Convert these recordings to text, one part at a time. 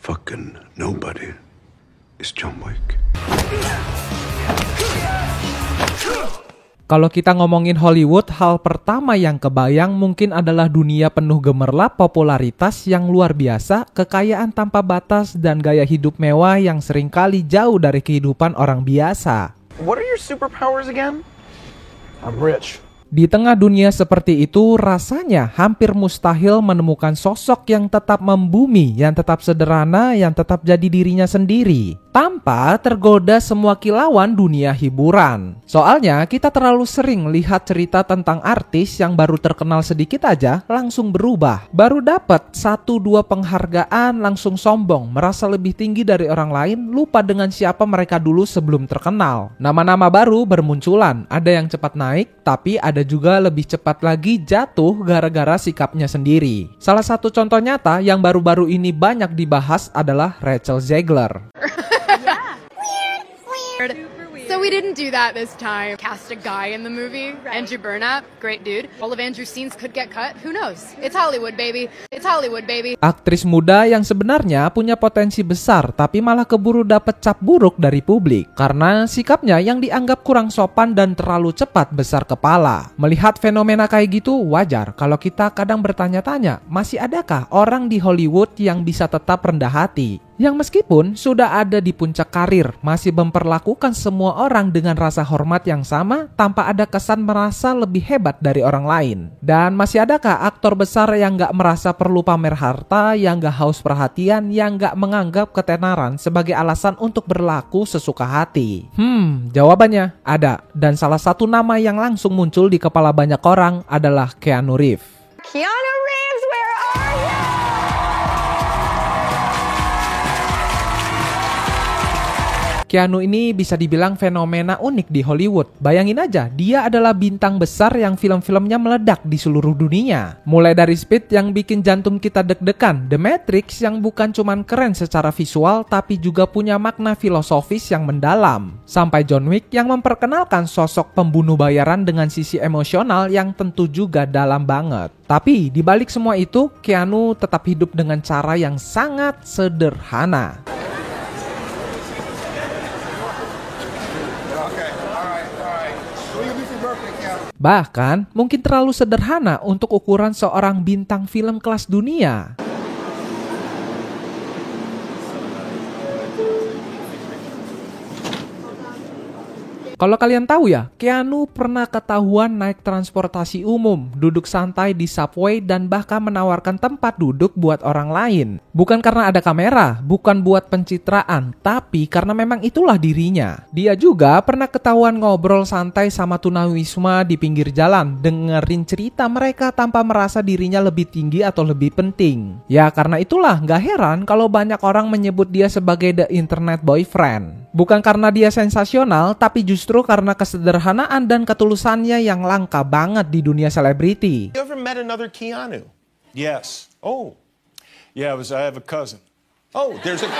fucking nobody is John Wick. Kalau kita ngomongin Hollywood, hal pertama yang kebayang mungkin adalah dunia penuh gemerlap, popularitas yang luar biasa, kekayaan tanpa batas, dan gaya hidup mewah yang seringkali jauh dari kehidupan orang biasa. What are your superpowers again? I'm rich. Di tengah dunia seperti itu, rasanya hampir mustahil menemukan sosok yang tetap membumi, yang tetap sederhana, yang tetap jadi dirinya sendiri, tanpa tergoda semua kilauan dunia hiburan. Soalnya kita terlalu sering lihat cerita tentang artis yang baru terkenal sedikit aja langsung berubah. Baru dapat 1-2 penghargaan langsung sombong, merasa lebih tinggi dari orang lain, lupa dengan siapa mereka dulu sebelum terkenal. Nama-nama baru bermunculan, ada yang cepat naik, tapi ada juga lebih cepat lagi jatuh gara-gara sikapnya sendiri. Salah satu contoh nyata yang baru-baru ini banyak dibahas adalah Rachel Zegler. So we didn't do that this time. Cast a guy in the movie. Right. Andrew Burnap, great dude. All of Andrew's scenes could get cut. Who knows? It's Hollywood, baby. It's Hollywood, baby. Aktris muda yang sebenarnya punya potensi besar tapi malah keburu dapet cap buruk dari publik karena sikapnya yang dianggap kurang sopan dan terlalu cepat besar kepala. Melihat fenomena kayak gitu wajar kalau kita kadang bertanya-tanya, masih adakah orang di Hollywood yang bisa tetap rendah hati? Yang meskipun sudah ada di puncak karir, masih memperlakukan semua orang dengan rasa hormat yang sama tanpa ada kesan merasa lebih hebat dari orang lain. Dan masih adakah aktor besar yang gak merasa perlu pamer harta, yang gak haus perhatian, yang gak menganggap ketenaran sebagai alasan untuk berlaku sesuka hati? Jawabannya ada. Dan salah satu nama yang langsung muncul di kepala banyak orang adalah Keanu Reeves. Keanu Reeves, where are you? Keanu ini bisa dibilang fenomena unik di Hollywood. Bayangin aja, dia adalah bintang besar yang film-filmnya meledak di seluruh dunia. Mulai dari Speed yang bikin jantung kita deg-degan, The Matrix yang bukan cuman keren secara visual tapi juga punya makna filosofis yang mendalam, sampai John Wick yang memperkenalkan sosok pembunuh bayaran dengan sisi emosional yang tentu juga dalam banget. Tapi di balik semua itu, Keanu tetap hidup dengan cara yang sangat sederhana. Bahkan mungkin terlalu sederhana untuk ukuran seorang bintang film kelas dunia. Kalau kalian tahu ya, Keanu pernah ketahuan naik transportasi umum, duduk santai di subway dan bahkan menawarkan tempat duduk buat orang lain. Bukan karena ada kamera, bukan buat pencitraan, tapi karena memang itulah dirinya. Dia juga pernah ketahuan ngobrol santai sama tunawisma di pinggir jalan, dengerin cerita mereka tanpa merasa dirinya lebih tinggi atau lebih penting. Ya karena itulah gak heran kalau banyak orang menyebut dia sebagai the internet boyfriend. Bukan karena dia sensasional, tapi justru karena kesederhanaan dan ketulusannya yang langka banget di dunia selebriti. You ever met another Keanu? Yes. Oh. Yeah, I have a cousin. Oh, there's a...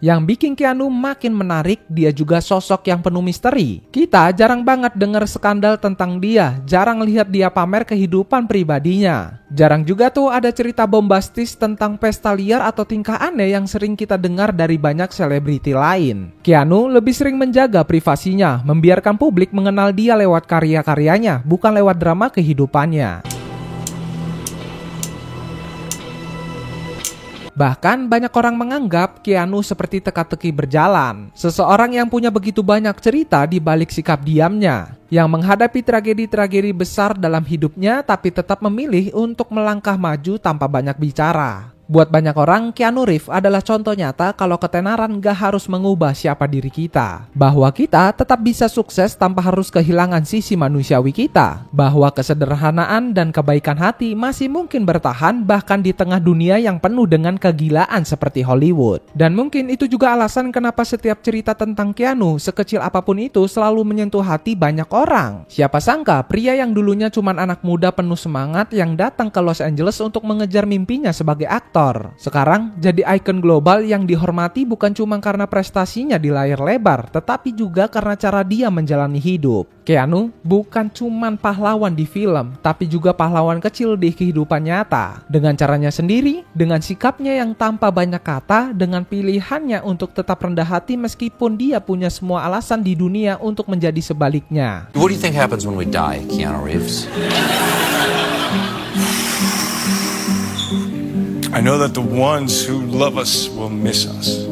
Yang bikin Keanu makin menarik, dia juga sosok yang penuh misteri. Kita jarang banget dengar skandal tentang dia, jarang lihat dia pamer kehidupan pribadinya. Jarang juga tuh ada cerita bombastis tentang pesta liar atau tingkah aneh yang sering kita dengar dari banyak selebriti lain. Keanu lebih sering menjaga privasinya, membiarkan publik mengenal dia lewat karya-karyanya, bukan lewat drama kehidupannya. Bahkan banyak orang menganggap Keanu seperti teka-teki berjalan. Seseorang yang punya begitu banyak cerita di balik sikap diamnya. Yang menghadapi tragedi-tragedi besar dalam hidupnya tapi tetap memilih untuk melangkah maju tanpa banyak bicara. Buat banyak orang, Keanu Reeves adalah contoh nyata kalau ketenaran gak harus mengubah siapa diri kita. Bahwa kita tetap bisa sukses tanpa harus kehilangan sisi manusiawi kita. Bahwa kesederhanaan dan kebaikan hati masih mungkin bertahan bahkan di tengah dunia yang penuh dengan kegilaan seperti Hollywood. Dan mungkin itu juga alasan kenapa setiap cerita tentang Keanu, sekecil apapun itu, selalu menyentuh hati banyak orang. Siapa sangka pria yang dulunya cuman anak muda penuh semangat yang datang ke Los Angeles untuk mengejar mimpinya sebagai aktor aktor. Sekarang jadi ikon global yang dihormati bukan cuma karena prestasinya di layar lebar, tetapi juga karena cara dia menjalani hidup. Keanu bukan cuma pahlawan di film, tapi juga pahlawan kecil di kehidupan nyata. Dengan caranya sendiri, dengan sikapnya yang tanpa banyak kata, dengan pilihannya untuk tetap rendah hati meskipun dia punya semua alasan di dunia untuk menjadi sebaliknya. What do you think happens when we die, Keanu Reeves? I know that the ones who love us will miss us.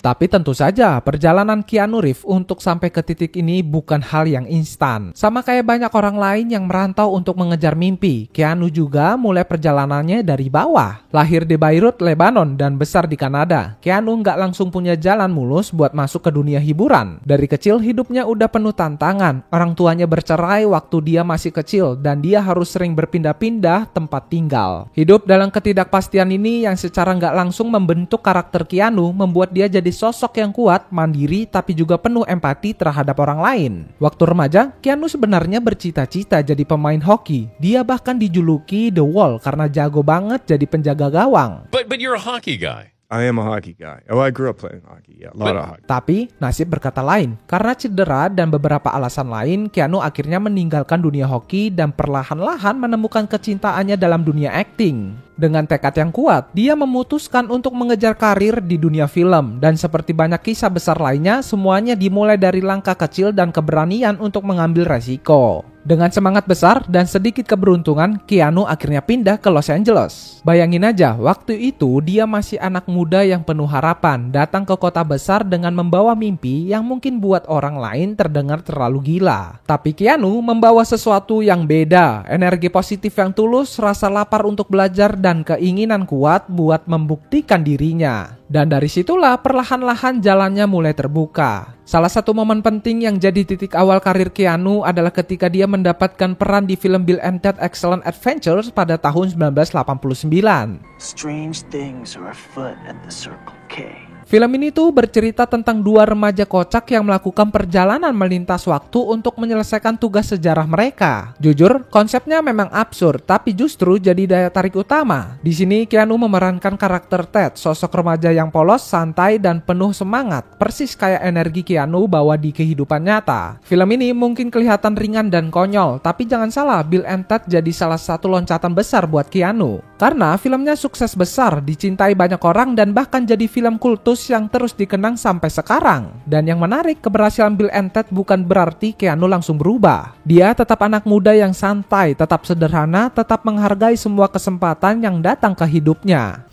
Tapi tentu saja, perjalanan Keanu Reeves untuk sampai ke titik ini bukan hal yang instan. Sama kayak banyak orang lain yang merantau untuk mengejar mimpi, Keanu juga mulai perjalanannya dari bawah. Lahir di Beirut, Lebanon, dan besar di Kanada, Keanu nggak langsung punya jalan mulus buat masuk ke dunia hiburan. Dari kecil hidupnya udah penuh tantangan. Orang tuanya bercerai waktu dia masih kecil, dan dia harus sering berpindah-pindah tempat tinggal. Hidup dalam ketidakpastian ini yang secara nggak langsung membentuk karakter Keanu, membuat dia jadi sosok yang kuat, mandiri, tapi juga penuh empati terhadap orang lain. Waktu remaja, Keanu sebenarnya bercita-cita jadi pemain hoki. Dia bahkan dijuluki The Wall karena jago banget jadi penjaga gawang. But you're a hockey guy. I am a hockey guy. Oh, I grew up playing hockey. Yeah, a lot of hockey. Tapi, nasib berkata lain. Karena cedera dan beberapa alasan lain, Keanu akhirnya meninggalkan dunia hoki dan perlahan-lahan menemukan kecintaannya dalam dunia akting. Dengan tekad yang kuat, dia memutuskan untuk mengejar karir di dunia film. Dan seperti banyak kisah besar lainnya, semuanya dimulai dari langkah kecil dan keberanian untuk mengambil resiko. Dengan semangat besar dan sedikit keberuntungan, Keanu akhirnya pindah ke Los Angeles. Bayangin aja, waktu itu dia masih anak muda yang penuh harapan, datang ke kota besar dengan membawa mimpi yang mungkin buat orang lain terdengar terlalu gila. Tapi Keanu membawa sesuatu yang beda, energi positif yang tulus, rasa lapar untuk belajar, dan keinginan kuat buat membuktikan dirinya. Dan dari situlah perlahan-lahan jalannya mulai terbuka. Salah satu momen penting yang jadi titik awal karir Keanu adalah ketika dia mendapatkan peran di film Bill and Ted Excellent Adventures pada tahun 1989. Strange things are afoot at the Circle K. Film ini tuh bercerita tentang dua remaja kocak yang melakukan perjalanan melintas waktu untuk menyelesaikan tugas sejarah mereka. Jujur, konsepnya memang absurd, tapi justru jadi daya tarik utama. Di sini Keanu memerankan karakter Ted, sosok remaja yang polos, santai, dan penuh semangat, persis kayak energi Keanu bawa di kehidupan nyata. Film ini mungkin kelihatan ringan dan konyol, tapi jangan salah, Bill and Ted jadi salah satu loncatan besar buat Keanu. Karena filmnya sukses besar, dicintai banyak orang, dan bahkan jadi film kultus yang terus dikenang sampai sekarang. Dan yang menarik, keberhasilan Bill and Ted bukan berarti Keanu langsung berubah. Dia tetap anak muda yang santai, tetap sederhana, tetap menghargai semua kesempatan yang datang ke hidupnya.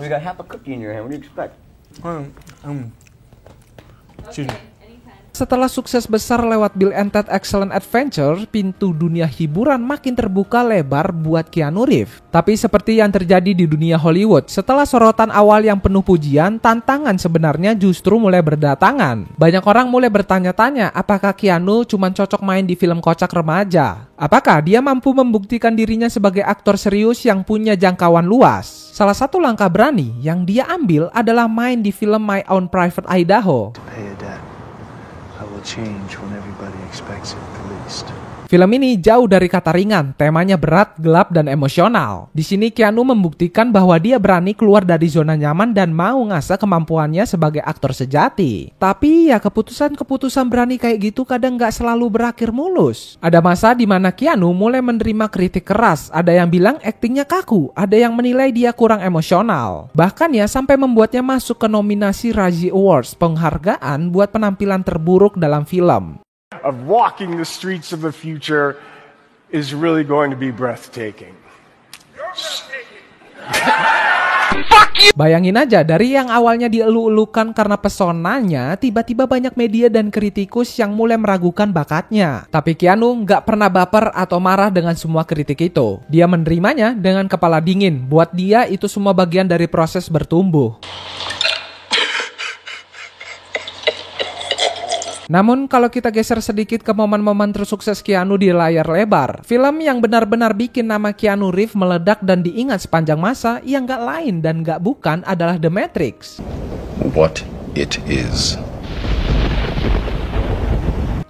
We got half a cookie in your hand. What do you expect? Excuse me. Setelah sukses besar lewat Bill and Ted Excellent Adventure, pintu dunia hiburan makin terbuka lebar buat Keanu Reeves. Tapi seperti yang terjadi di dunia Hollywood, setelah sorotan awal yang penuh pujian, tantangan sebenarnya justru mulai berdatangan. Banyak orang mulai bertanya-tanya, apakah Keanu cuma cocok main di film kocak remaja? Apakah dia mampu membuktikan dirinya sebagai aktor serius yang punya jangkauan luas? Salah satu langkah berani yang dia ambil adalah main di film My Own Private Idaho. Change when everybody expects it the least. Film ini jauh dari kata ringan, temanya berat, gelap, dan emosional. Di sini Keanu membuktikan bahwa dia berani keluar dari zona nyaman dan mau ngasah kemampuannya sebagai aktor sejati. Tapi ya keputusan-keputusan berani kayak gitu kadang nggak selalu berakhir mulus. Ada masa di mana Keanu mulai menerima kritik keras. Ada yang bilang aktingnya kaku, ada yang menilai dia kurang emosional. Bahkan ya sampai membuatnya masuk ke nominasi Razzie Awards, penghargaan buat penampilan terburuk dalam film. Of walking the streets of the future is really going to be breathtaking. Bayangin aja, dari yang awalnya dielu-elukan karena pesonanya, tiba-tiba banyak media dan kritikus yang mulai meragukan bakatnya. Tapi Keanu nggak pernah baper atau marah dengan semua kritik itu. Dia menerimanya dengan kepala dingin. Buat dia itu semua bagian dari proses bertumbuh. Namun kalau kita geser sedikit ke momen-momen tersukses Keanu di layar lebar, film yang benar-benar bikin nama Keanu Reeves meledak dan diingat sepanjang masa yang gak lain dan gak bukan adalah The Matrix. What it is.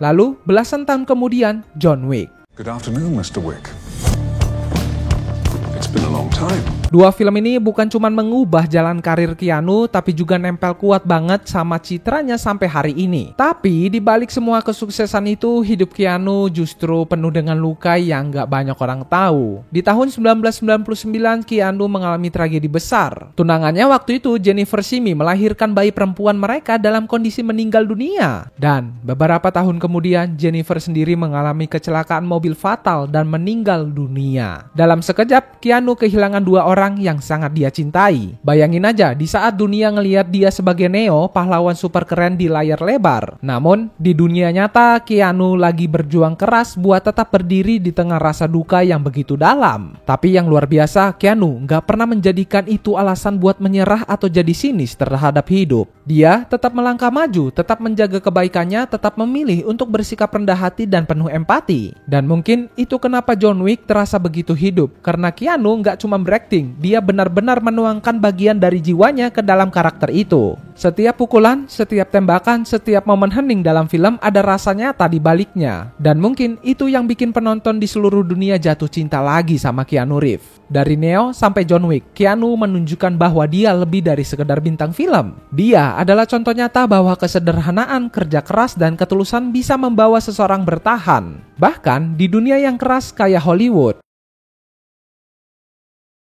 Lalu belasan tahun kemudian, John Wick. Good afternoon, Mr. Wick. time. Dua film ini bukan cuma mengubah jalan karir Keanu, tapi juga nempel kuat banget sama citranya sampai hari ini. Tapi di balik semua kesuksesan itu, hidup Keanu justru penuh dengan luka yang gak banyak orang tahu. Di tahun 1999, Keanu mengalami tragedi besar. Tunangannya waktu itu, Jennifer Simi, melahirkan bayi perempuan mereka dalam kondisi meninggal dunia. Dan beberapa tahun kemudian, Jennifer sendiri mengalami kecelakaan mobil fatal dan meninggal dunia. Dalam sekejap, Keanu kehilangan dua orang yang sangat dia cintai. Bayangin aja, di saat dunia ngelihat dia sebagai Neo, pahlawan super keren di layar lebar. Namun, di dunia nyata, Keanu lagi berjuang keras buat tetap berdiri di tengah rasa duka yang begitu dalam. Tapi yang luar biasa, Keanu nggak pernah menjadikan itu alasan buat menyerah atau jadi sinis terhadap hidup. Dia tetap melangkah maju, tetap menjaga kebaikannya, tetap memilih untuk bersikap rendah hati dan penuh empati. Dan mungkin itu kenapa John Wick terasa begitu hidup, karena Keanu nggak cuma berakting, dia benar-benar menuangkan bagian dari jiwanya ke dalam karakter itu. Setiap pukulan, setiap tembakan, setiap momen hening dalam film ada rasa nyata di baliknya. Dan mungkin itu yang bikin penonton di seluruh dunia jatuh cinta lagi sama Keanu Reeves. Dari Neo sampai John Wick, Keanu menunjukkan bahwa dia lebih dari sekedar bintang film. Dia adalah contoh nyata bahwa kesederhanaan, kerja keras, dan ketulusan bisa membawa seseorang bertahan. Bahkan di dunia yang keras kayak Hollywood.